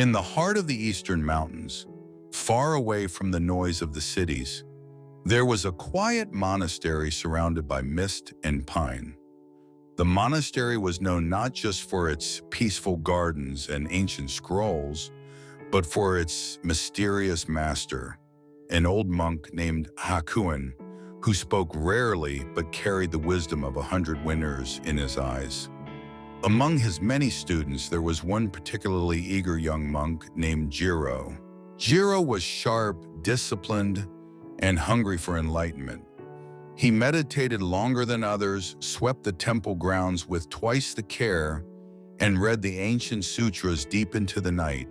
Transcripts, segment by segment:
In the heart of the eastern mountains, far away from the noise of the cities, there was a quiet monastery surrounded by mist and pine. The monastery was known not just for its peaceful gardens and ancient scrolls, but for its mysterious master, an old monk named Hakuin, who spoke rarely but carried the wisdom of 100 winters in his eyes. Among his many students, there was one particularly eager young monk named Jiro. Jiro was sharp, disciplined, and hungry for enlightenment. He meditated longer than others, swept the temple grounds with twice the care, and read the ancient sutras deep into the night.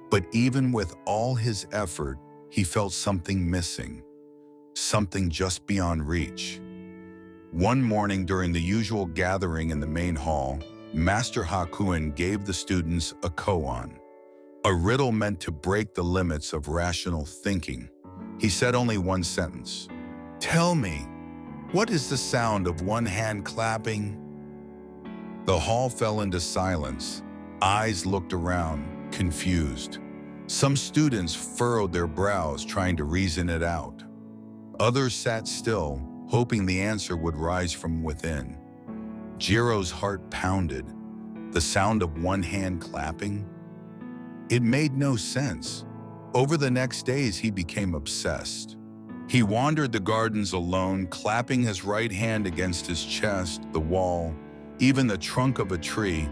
But even with all his effort, he felt something missing, something just beyond reach. One morning during the usual gathering in the main hall, Master Hakuin gave the students a koan, a riddle meant to break the limits of rational thinking. He said only one sentence: "Tell me, what is the sound of one hand clapping?" The hall fell into silence. Eyes looked around, confused. Some students furrowed their brows, trying to reason it out. Others sat still, hoping the answer would rise from within. Jiro's heart pounded. The sound of one hand clapping? It made no sense. Over the next days, he became obsessed. He wandered the gardens alone, clapping his right hand against his chest, the wall, even the trunk of a tree,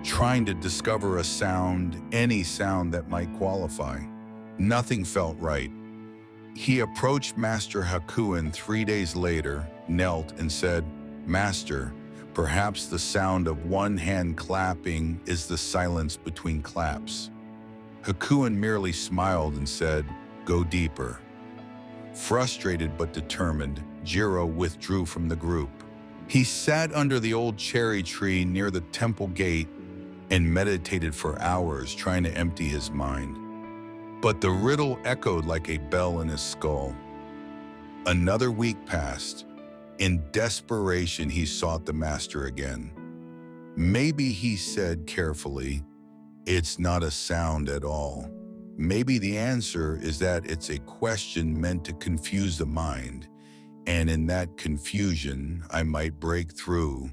trying to discover a sound, any sound that might qualify. Nothing felt right. He approached Master Hakuin 3 days later, knelt and said, "Master, perhaps the sound of one hand clapping is the silence between claps." Hakuin merely smiled and said, "Go deeper." Frustrated but determined, Jiro withdrew from the group. He sat under the old cherry tree near the temple gate and meditated for hours, trying to empty his mind. But the riddle echoed like a bell in his skull. Another week passed. In desperation, he sought the master again. Maybe, he said carefully, it's not a sound at all. Maybe the answer is that it's a question meant to confuse the mind, and in that confusion, I might break through.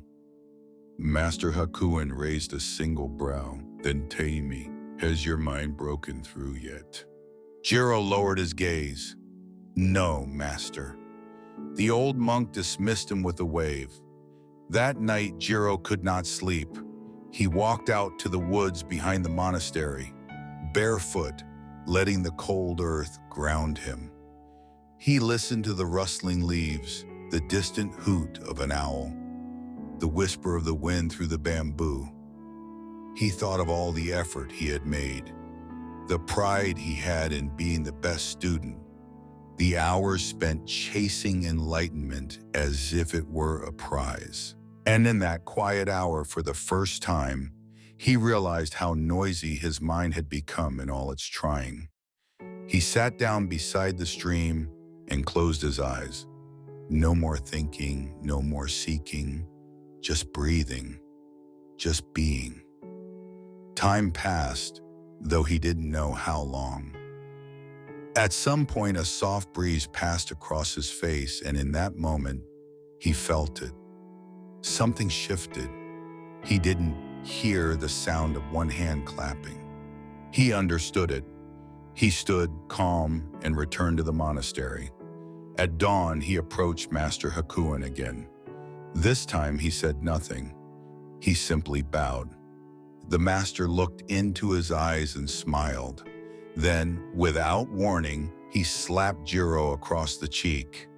Master Hakuin raised a single brow. Then tell me, has your mind broken through yet? Jiro lowered his gaze. No, master. The old monk dismissed him with a wave. That night, Jiro could not sleep. He walked out to the woods behind the monastery, barefoot, letting the cold earth ground him. He listened to the rustling leaves, the distant hoot of an owl, the whisper of the wind through the bamboo. He thought of all the effort he had made, the pride he had in being the best student, the hours spent chasing enlightenment as if it were a prize. And in that quiet hour, for the first time, he realized how noisy his mind had become in all its trying. He sat down beside the stream and closed his eyes. No more thinking, no more seeking, just breathing, just being. Time passed, though he didn't know how long. At some point, a soft breeze passed across his face, and in that moment, he felt it. Something shifted. He didn't hear the sound of one hand clapping. He understood it. He stood calm and returned to the monastery. At dawn, he approached Master Hakuin again. This time, he said nothing. He simply bowed. The master looked into his eyes and smiled. Then, without warning, he slapped Jiro across the cheek.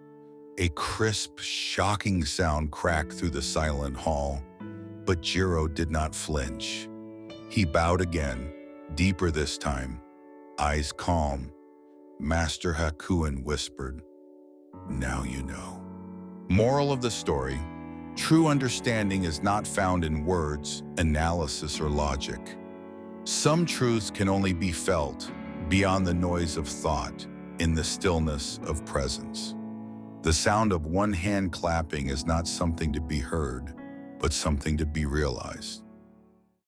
A crisp, shocking sound cracked through the silent hall, but Jiro did not flinch. He bowed again, deeper this time, eyes calm. Master Hakuin whispered, "Now you know." Moral of the story: true understanding is not found in words, analysis, or logic. Some truths can only be felt beyond the noise of thought, in the stillness of presence. The sound of one hand clapping is not something to be heard, but something to be realized.